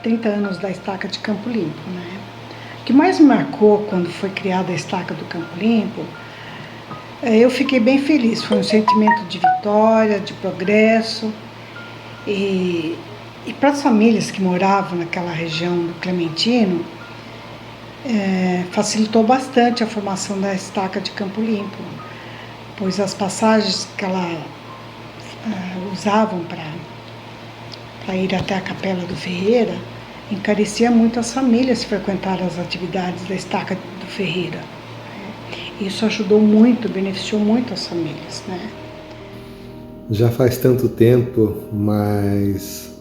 30 anos da estaca de Campo Limpo, né? O que mais me marcou quando foi criada a estaca do Campo Limpo, eu fiquei bem feliz. Foi um sentimento de vitória, de progresso. E para as famílias que moravam naquela região do Clementino, facilitou bastante a formação da estaca de Campo Limpo, pois as passagens que ela usavam para ir até a Capela do Ferreira encarecia muito as famílias que frequentaram as atividades da estaca do Ferreira. Isso ajudou muito, beneficiou muito as famílias, né? Já faz tanto tempo, mas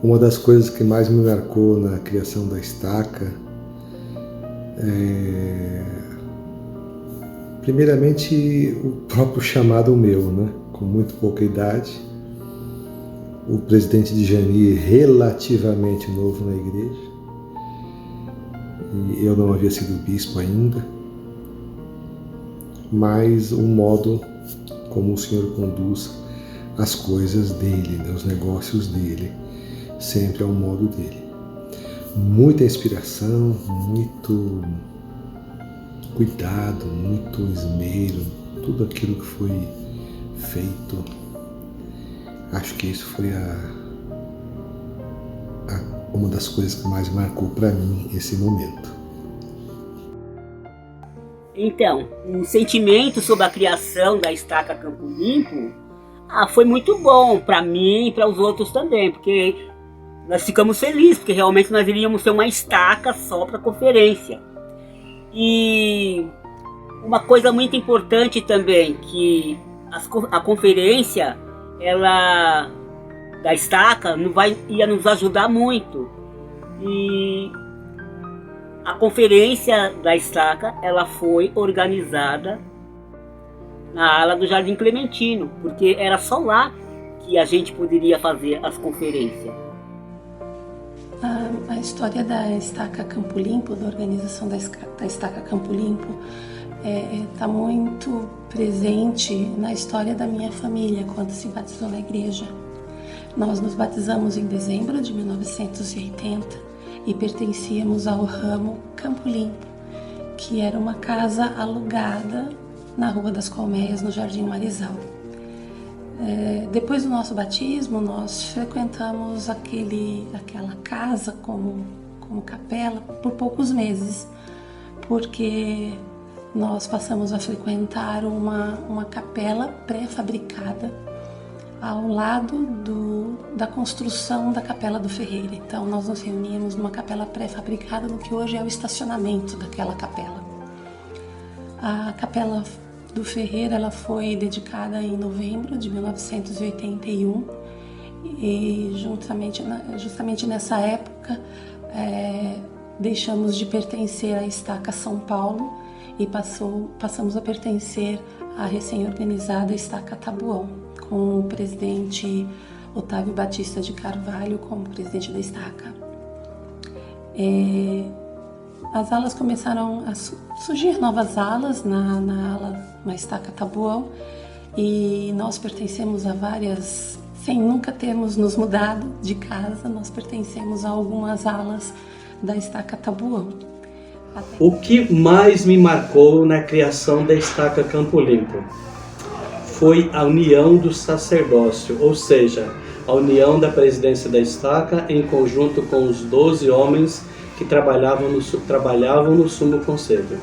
uma das coisas que mais me marcou na criação da estaca primeiramente o próprio chamado meu, né? Com muito pouca idade, o presidente de Jani relativamente novo na igreja, e eu não havia sido bispo ainda, mas o modo como o Senhor conduz as coisas dele, né? Os negócios dele, sempre ao modo dele. Muita inspiração, muito cuidado, muito esmero, tudo aquilo que foi feito. Acho que isso foi uma das coisas que mais marcou para mim esse momento. Então, o sentimento sobre a criação da estaca Campo Limpo foi muito bom para mim e para os outros também, porque nós ficamos felizes, porque realmente nós iríamos ter uma estaca só para conferência. E uma coisa muito importante também, que a conferência da estaca ia nos ajudar muito. E a conferência da estaca ela foi organizada na ala do Jardim Clementino, porque era só lá que a gente poderia fazer as conferências. A história da estaca Campo Limpo, da organização da estaca Campo Limpo, está muito presente na história da minha família quando se batizou na igreja. Nós nos batizamos em dezembro de 1980 e pertencíamos ao ramo Campo Limpo, que era uma casa alugada na Rua das Colmeias, no Jardim Marizal. Depois do nosso batismo, nós frequentamos aquela casa como capela por poucos meses, porque nós passamos a frequentar uma capela pré-fabricada ao lado da construção da Capela do Ferreira. Então nós nos reuníamos numa capela pré-fabricada no que hoje é o estacionamento daquela capela. A Capela do Ferreira ela foi dedicada em novembro de 1981 e justamente nessa época deixamos de pertencer à estaca São Paulo e passamos a pertencer à recém-organizada estaca Tabuão, com o presidente Otávio Batista de Carvalho como presidente da estaca. As alas começaram a surgir, novas alas na estaca Tabuão, e nós pertencemos a várias, sem nunca termos nos mudado de casa, nós pertencemos a algumas alas da estaca Tabuão. O que mais me marcou na criação da estaca Campo Limpo foi a união do sacerdócio, ou seja, a união da presidência da estaca em conjunto com os 12 homens que trabalhavam no Sumo Conselho.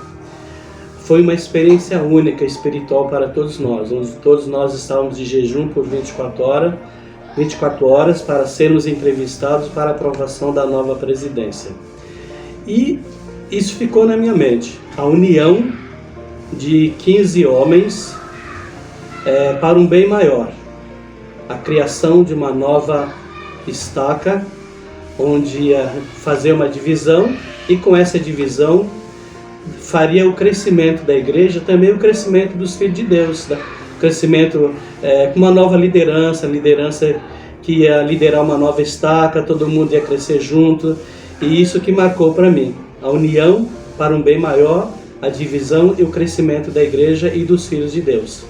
Foi uma experiência única, espiritual para todos nós, onde todos nós estávamos de jejum por 24 horas para sermos entrevistados para a aprovação da nova presidência. E isso ficou na minha mente, a união de 15 homens para um bem maior, a criação de uma nova estaca, onde ia fazer uma divisão, e com essa divisão faria o crescimento da igreja, também o crescimento dos filhos de Deus, o crescimento com uma nova liderança que ia liderar uma nova estaca, todo mundo ia crescer junto, e isso que marcou para mim, a união para um bem maior, a divisão e o crescimento da igreja e dos filhos de Deus.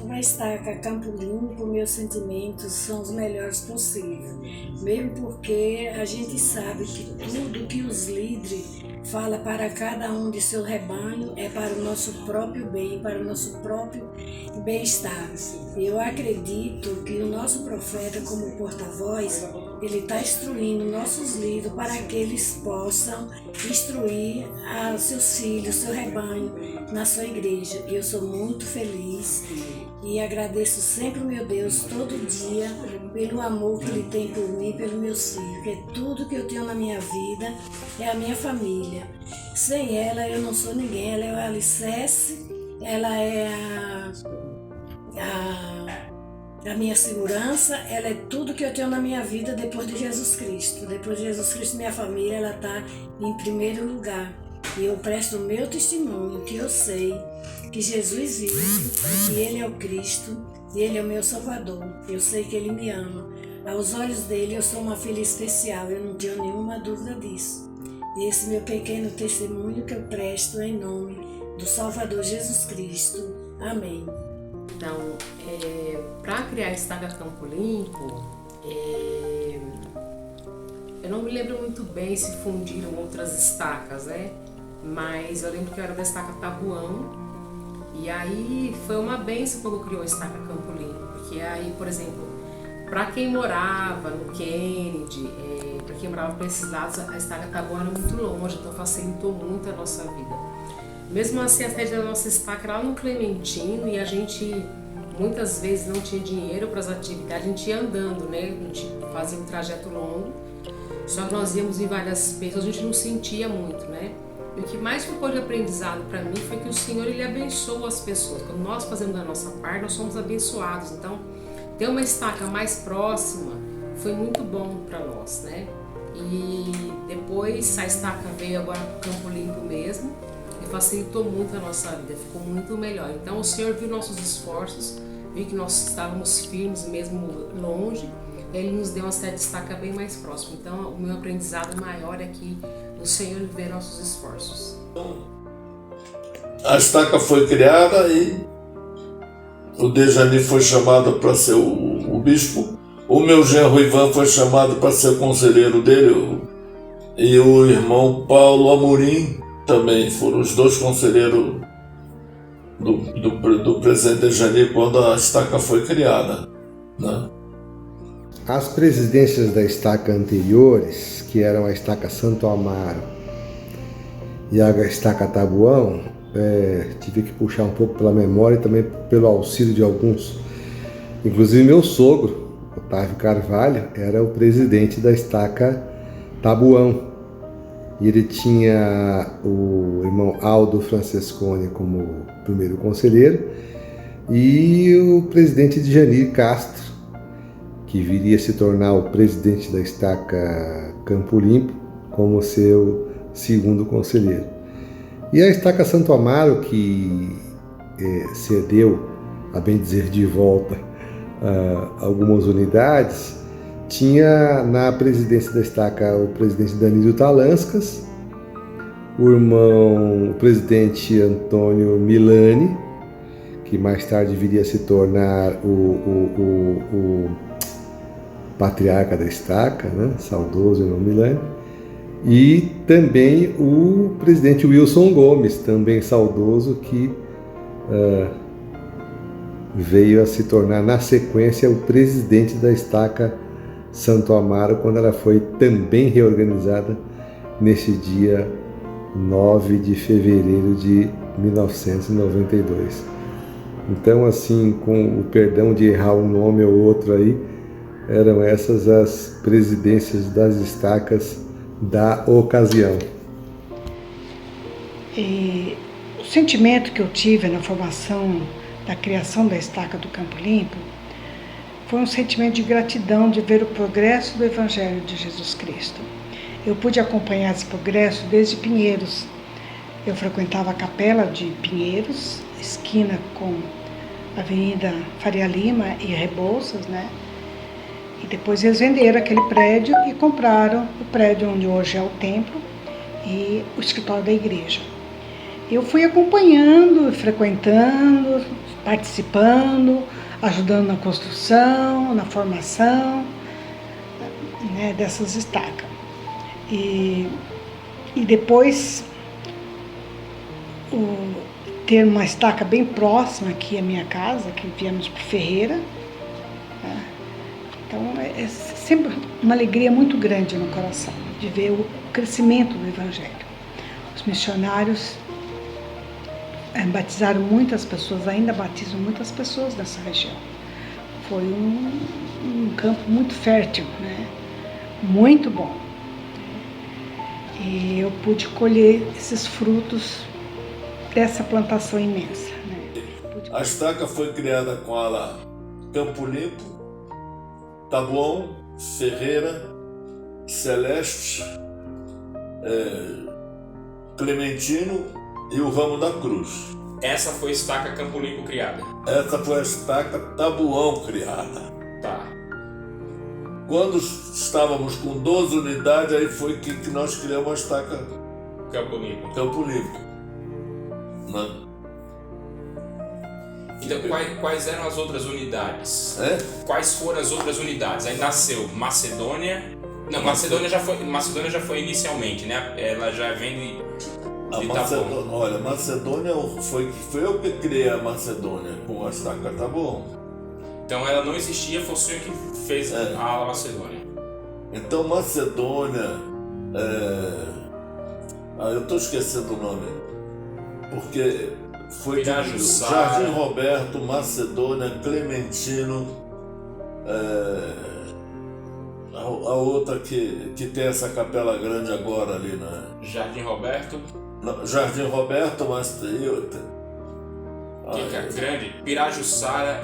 Uma estaca Campo Limpo, meus sentimentos são os melhores possíveis. Mesmo porque a gente sabe que tudo que os líderes falam para cada um de seu rebanho é para o nosso próprio bem, para o nosso próprio bem-estar. Eu acredito que o nosso profeta, como porta-voz, ele está instruindo nossos líderes para que eles possam instruir a seus filhos, seu rebanho, na sua igreja. Eu sou muito feliz e agradeço sempre o meu Deus todo dia pelo amor que Ele tem por mim, pelos meus filhos, porque tudo que eu tenho na minha vida é a minha família. Sem ela eu não sou ninguém, ela é o alicerce, ela é a minha segurança, ela é tudo que eu tenho na minha vida depois de Jesus Cristo. Depois de Jesus Cristo, minha família, ela está em primeiro lugar. E eu presto o meu testemunho, que eu sei que Jesus vive, que Ele é o Cristo, e Ele é o meu Salvador. Eu sei que Ele me ama. Aos olhos dele, eu sou uma filha especial, eu não tenho nenhuma dúvida disso. E esse meu pequeno testemunho que eu presto em nome do Salvador Jesus Cristo. Amém. Então, para criar a estaca Campo Limpo, eu não me lembro muito bem se fundiram outras estacas, né? Mas eu lembro que eu era da estaca Tabuão, e aí foi uma bênção quando criou a estaca Campo Limpo, porque aí, por exemplo, para quem morava no Kennedy, para quem morava para esses lados, a estaca Tabuão era muito longe, então facilitou muito a nossa vida. Mesmo assim, a sede da nossa estaca era lá no Clementino, e a gente muitas vezes não tinha dinheiro para as atividades, a gente ia andando, né? A gente fazia um trajeto longo, só que nós íamos em várias pessoas, a gente não sentia muito, né? E o que mais ficou de aprendizado para mim foi que o Senhor, Ele abençoa as pessoas. Quando nós fazemos a nossa parte, nós somos abençoados. Então, ter uma estaca mais próxima foi muito bom para nós, né? E depois a estaca veio agora para o Campo Limpo mesmo, e facilitou muito a nossa vida, ficou muito melhor. Então o Senhor viu nossos esforços, viu que nós estávamos firmes mesmo longe, Ele nos deu uma sede de estaca bem mais próxima. Então o meu aprendizado maior é que o Senhor vê nossos esforços. A estaca foi criada e o Dejani foi chamado para ser o bispo. O meu genro Ivan foi chamado para ser conselheiro dele, e o irmão Paulo Amorim também foram os dois conselheiros do presidente Dejani quando a estaca foi criada, né? As presidências da estaca anteriores, que eram a estaca Santo Amaro e a estaca Tabuão, tive que puxar um pouco pela memória e também pelo auxílio de alguns. Inclusive meu sogro, Otávio Carvalho, era o presidente da estaca Tabuão. E ele tinha o irmão Aldo Francescone como primeiro conselheiro e o presidente Djanir Castro, que viria a se tornar o presidente da estaca Campo Limpo, como seu segundo conselheiro. E a estaca Santo Amaro, que cedeu, a bem dizer, de volta algumas unidades, tinha na presidência da estaca o presidente Danilo Talanskas, o presidente Antônio Milani, que mais tarde viria a se tornar o patriarca da estaca, né? Saudoso Irmão Milani, e também o presidente Wilson Gomes, também saudoso, que veio a se tornar na sequência o presidente da estaca Santo Amaro, quando ela foi também reorganizada nesse dia 9 de fevereiro de 1992. Então, assim, com o perdão de errar um nome ou outro aí, eram essas as presidências das estacas da ocasião. E o sentimento que eu tive na formação da criação da estaca do Campo Limpo foi um sentimento de gratidão de ver o progresso do Evangelho de Jesus Cristo. Eu pude acompanhar esse progresso desde Pinheiros. Eu frequentava a capela de Pinheiros, esquina com a Avenida Faria Lima e Rebouças, né? E depois eles venderam aquele prédio e compraram o prédio onde hoje é o templo e o escritório da igreja. Eu fui acompanhando, frequentando, participando, ajudando na construção, na formação, né, dessas estacas. E depois ter uma estaca bem próxima aqui à minha casa, que viemos para Ferreira. Né? Então é sempre uma alegria muito grande no coração de ver o crescimento do Evangelho. Os missionários batizaram muitas pessoas, ainda batizam muitas pessoas nessa região. Foi um campo muito fértil, né? Muito bom. E eu pude colher esses frutos dessa plantação imensa. Né? A estaca foi criada com ala Campo Limpo, Taboão, Ferreira, Celeste, Clementino e o Ramo da Cruz. Essa foi a estaca Campo Limpo criada? Essa foi a estaca Taboão criada. Tá. Quando estávamos com 12 unidades, aí foi que nós criamos a estaca Campo Limpo. Campo Limpo. Né? Então, quais eram as outras unidades? Quais foram as outras unidades? Aí nasceu Macedônia. Não, Macedônia já foi inicialmente, né? Ela já vem de Taboão. Olha, Macedônia foi eu que criei a Macedônia com a estaca Taboão. Então ela não existia, foi o senhor que fez a ala Macedônia. Então Macedônia, eu estou esquecendo o nome, porque foi Jardim Roberto, Macedônia, Clementino, a outra que tem essa capela grande agora ali, né? Jardim Roberto. Jardim Roberto, mas tem outra. Grande, Pirajussara.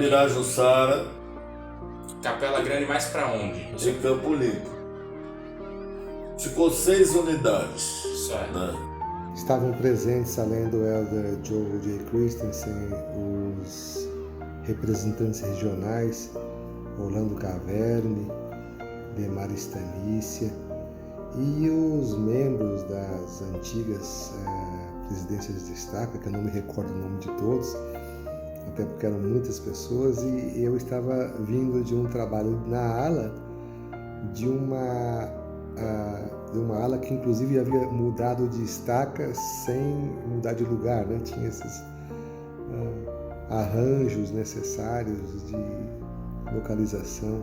Capela Grande mais pra onde? Em Campo Limpo. Ficou 6 unidades. Certo. Né? Estavam presentes, além do Elder Joe J. Christensen, os representantes regionais, Orlando Caverne, Demar Stanícia, e os membros das antigas presidências de estaca, que eu não me recordo o nome de todos, até porque eram muitas pessoas, e eu estava vindo de um trabalho na ala de uma ala que inclusive havia mudado de estaca sem mudar de lugar, né? Tinha esses arranjos necessários de localização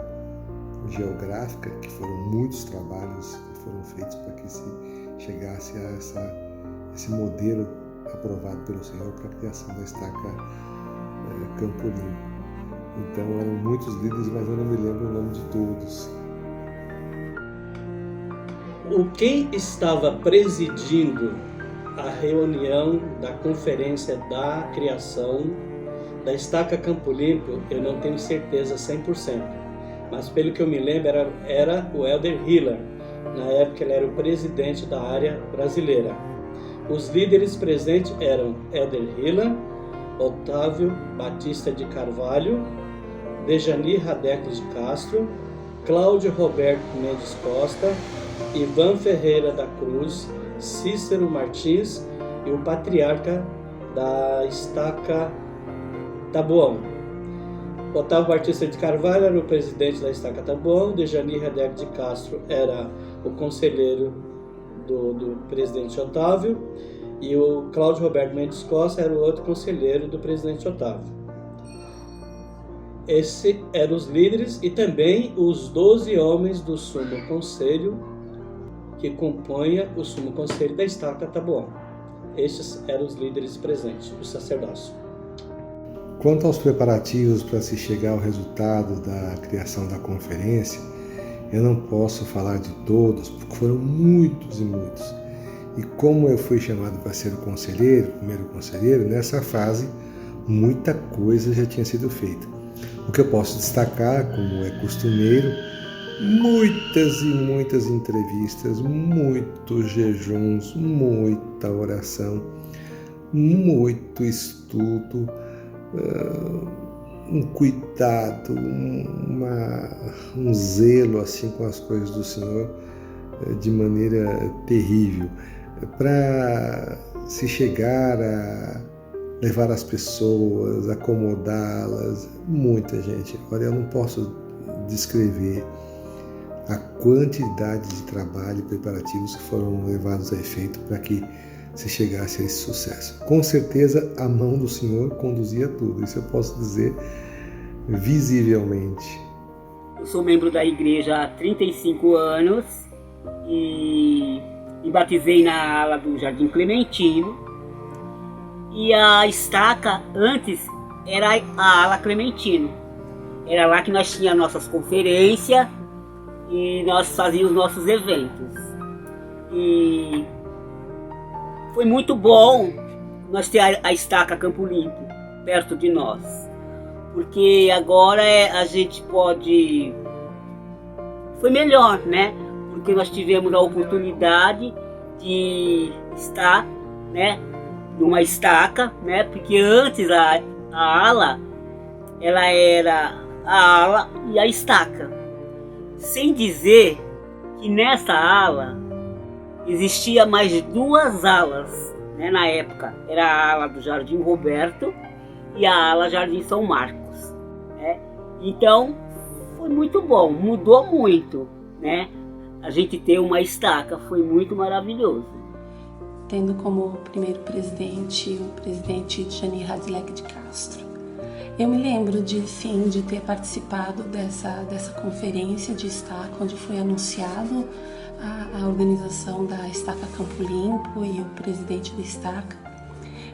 geográfica, que foram muitos trabalhos que foram feitos para que se chegasse a esse modelo aprovado pelo Senhor para a criação da estaca Campo Limpo. Então eram muitos líderes, mas eu não me lembro o nome de todos. Quem estava presidindo a reunião da conferência da criação da estaca Campo Limpo, eu não tenho certeza 100%, mas pelo que eu me lembro era o Elder Hiller. Na época ele era o presidente da área brasileira. Os líderes presentes eram Elder Hiller, Otávio Batista de Carvalho, Dejani Radeco de Castro, Cláudio Roberto Mendes Costa, Ivan Ferreira da Cruz, Cícero Martins e o patriarca da estaca Taboão. Otávio Batista de Carvalho era o presidente da estaca Taboão, Dejani Radeco de Castro era o conselheiro do presidente Otávio, e o Cláudio Roberto Mendes Costa era o outro conselheiro do presidente Otávio. Esses eram os líderes e também os 12 homens do Sumo Conselho que compunha o Sumo Conselho da estaca Taboão. Estes eram os líderes presentes, o sacerdócio. Quanto aos preparativos para se chegar ao resultado da criação da conferência, eu não posso falar de todos, porque foram muitos e muitos. E como eu fui chamado para ser o primeiro conselheiro, nessa fase, muita coisa já tinha sido feita. O que eu posso destacar, como é costumeiro, muitas e muitas entrevistas, muitos jejuns, muita oração, muito estudo, um cuidado, um zelo assim com as coisas do Senhor de maneira terrível, para se chegar levar as pessoas, acomodá-las, muita gente. Olha, eu não posso descrever a quantidade de trabalho e preparativos que foram levados a efeito para que se chegasse a esse sucesso. Com certeza a mão do Senhor conduzia tudo, isso eu posso dizer visivelmente. Eu sou membro da igreja há 35 anos e me batizei na ala do Jardim Clementino. E a estaca antes era a ala Clementino. Era lá que nós tínhamos nossas conferências e nós fazíamos os nossos eventos. E foi muito bom nós ter a estaca Campo Limpo perto de nós. Porque agora a gente pode... Foi melhor, né? Porque nós tivemos a oportunidade de estar, né, numa estaca, né? Porque antes a ala, ela era a ala e a estaca. Sem dizer que nessa ala existia mais 2 alas, né? Na época era a ala do Jardim Roberto e a ala Jardim São Marcos, né? Então foi muito bom, mudou muito, né? A gente ter uma estaca foi muito maravilhoso. Tendo como primeiro presidente o presidente Janir Hadilek de Castro. Eu me lembro de ter participado dessa conferência de estaca, onde foi anunciado a organização da Estaca Campo Limpo e o presidente da estaca.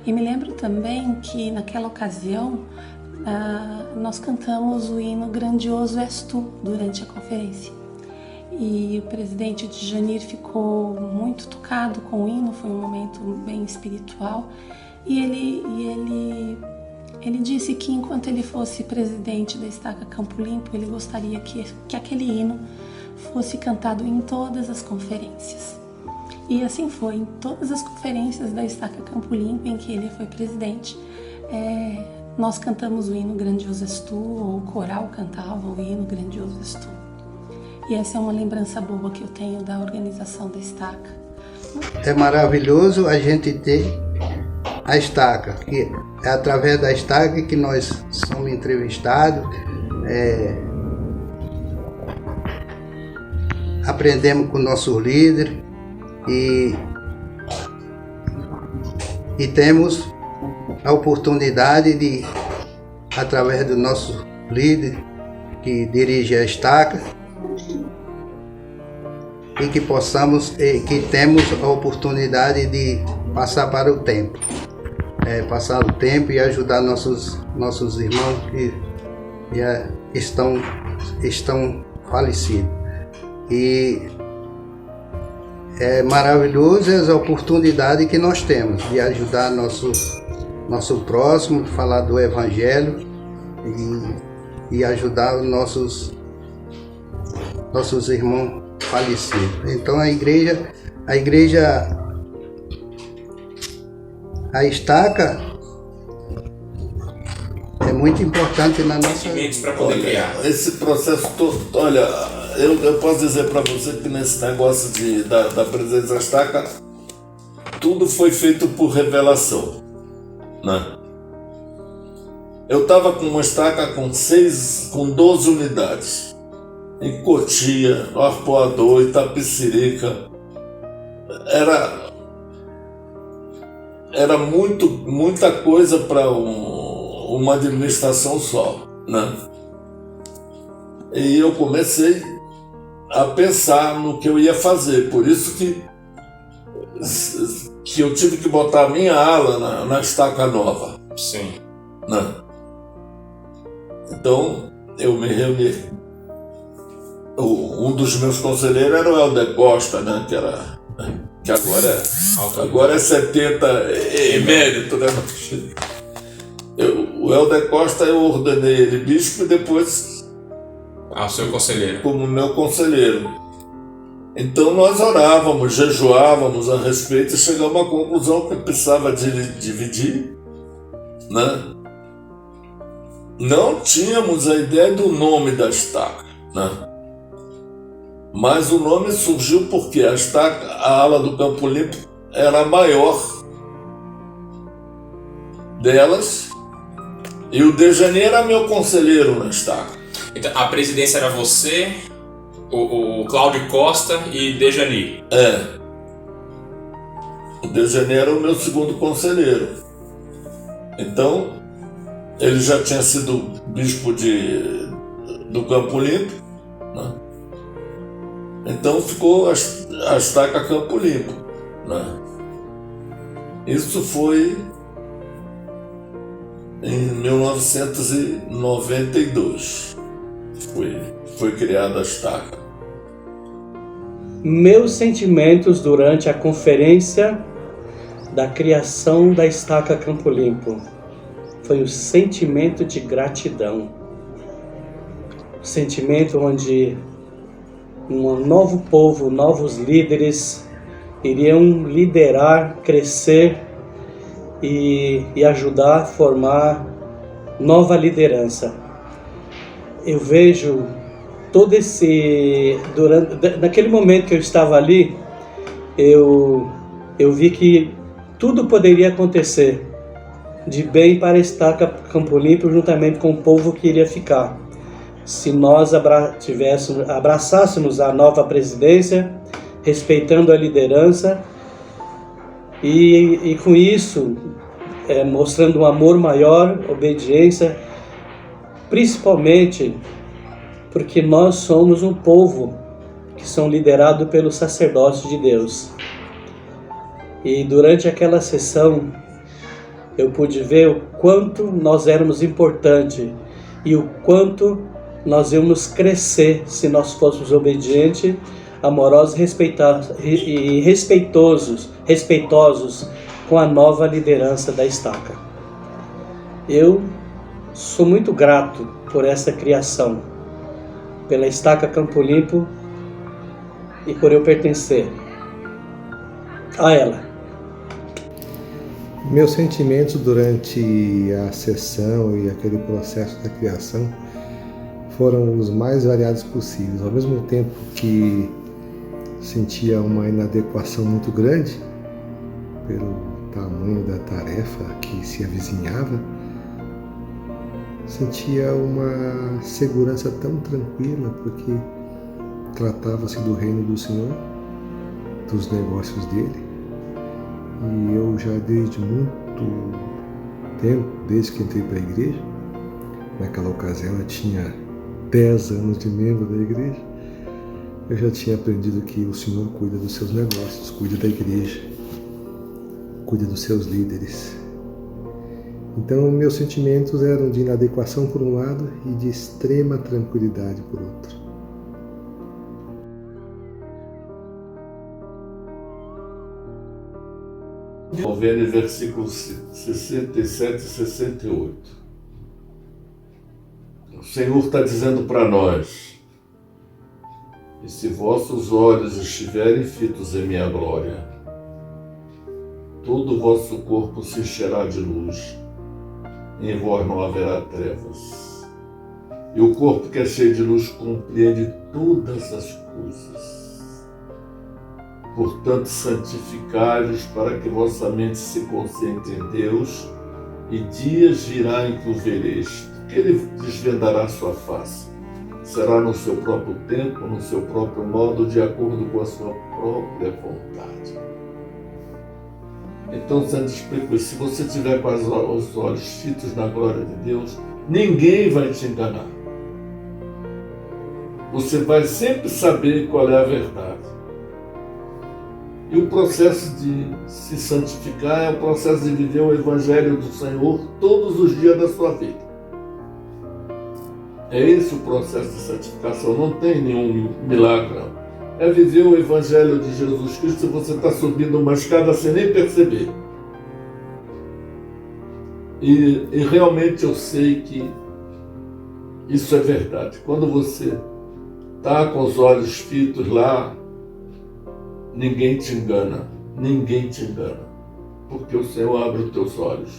E me lembro também que naquela ocasião nós cantamos o hino Grandioso És Tu durante a conferência. E o presidente de Janir ficou muito tocado com o hino, foi um momento bem espiritual. E ele disse que enquanto ele fosse presidente da Estaca Campo Limpo, ele gostaria que aquele hino fosse cantado em todas as conferências. E assim foi, em todas as conferências da Estaca Campo Limpo em que ele foi presidente, nós cantamos o hino Grandioso És Tu, ou o coral cantava o hino Grandioso És Tu. E essa é uma lembrança boa que eu tenho da organização da estaca. É maravilhoso a gente ter a estaca, que é através da estaca que nós somos entrevistados, aprendemos com nossos líderes e temos a oportunidade de, através do nosso líder que dirige a estaca, e que temos a oportunidade de passar para o tempo, passar o tempo e ajudar nossos irmãos que já estão falecidos. E é maravilhoso essa oportunidade que nós temos de ajudar nosso próximo, de falar do Evangelho e ajudar os nossos irmãos falecidos. Então a estaca é muito importante na nossa vida. Para poder criar. Esse processo todo, olha, eu posso dizer para você que nesse negócio da presença da estaca, tudo foi feito por revelação, né? Eu estava com uma estaca com 12 unidades. Em Cotia, no Arpoador, Itapecerica. Era muita coisa para uma administração só, né? E eu comecei a pensar no que eu ia fazer. Por isso que eu tive que botar a minha ala na estaca nova. Sim. Né? Então, eu me reuni. Um dos meus conselheiros era o Helder Costa, né? Que agora é 70 emérito, né? O Helder Costa, eu ordenei ele bispo e depois seu conselheiro. Como meu conselheiro. Então nós orávamos, jejuávamos a respeito e chegamos à conclusão que precisava dividir, né? Não tínhamos a ideia do nome da estaca, né? Mas o nome surgiu porque a ala do Campo Limpo era maior delas, e o Dejani era meu conselheiro na estaca. Então, a presidência era você, o Cláudio Costa e Dejani? É. O Dejani era o meu segundo conselheiro. Então, ele já tinha sido bispo do Campo Limpo, né? Então ficou a estaca Campo Limpo, né? Isso foi em 1992. Foi criada a estaca. Meus sentimentos durante a conferência da criação da estaca Campo Limpo foi o sentimento de gratidão. O sentimento onde um novo povo, novos líderes iriam liderar, crescer e ajudar a formar nova liderança. Eu vejo todo naquele momento que eu estava ali, eu vi que tudo poderia acontecer de bem para a estaca Campo Limpo, juntamente com o povo que iria ficar, se nós abraçássemos a nova presidência, respeitando a liderança e com isso mostrando um amor maior, obediência, principalmente porque nós somos um povo que são liderados pelo sacerdócio de Deus. E durante aquela sessão eu pude ver o quanto nós éramos importantes e o quanto nós íamos crescer se nós fôssemos obedientes, amorosos e respeitosos com a nova liderança da estaca. Eu sou muito grato por essa criação, pela estaca Campo Limpo e por eu pertencer a ela. Meus sentimentos durante a sessão e aquele processo da criação foram os mais variados possíveis. Ao mesmo tempo que sentia uma inadequação muito grande pelo tamanho da tarefa que se avizinhava, sentia uma segurança tão tranquila, porque tratava-se do reino do Senhor, dos negócios dele, e eu já desde muito tempo, desde que entrei para a igreja, naquela ocasião eu tinha 10 anos de membro da igreja, eu já tinha aprendido que o Senhor cuida dos seus negócios, cuida da igreja, cuida dos seus líderes. Então, meus sentimentos eram de inadequação por um lado e de extrema tranquilidade por outro. Convênio, versículos 67 e 68. O Senhor está dizendo para nós: e se vossos olhos estiverem fitos em minha glória, todo o vosso corpo se encherá de luz, e em vós não haverá trevas. E o corpo que é cheio de luz compreende todas as coisas. Portanto, santificai-vos para que vossa mente se concentre em Deus, e dias virá em que o vereis, que ele desvendará a sua face. Será no seu próprio tempo, no seu próprio modo, de acordo com a sua própria vontade. Então, Santo explica, se você tiver com os olhos fitos na glória de Deus, ninguém vai te enganar. Você vai sempre saber qual é a verdade. E o processo de se santificar é o processo de viver o Evangelho do Senhor todos os dias da sua vida. É esse o processo de santificação, não tem nenhum milagre, não. É viver o Evangelho de Jesus Cristo. Você está subindo uma escada sem nem perceber. E realmente eu sei que isso é verdade. Quando você está com os olhos fitos lá, ninguém te engana, porque o Senhor abre os teus olhos.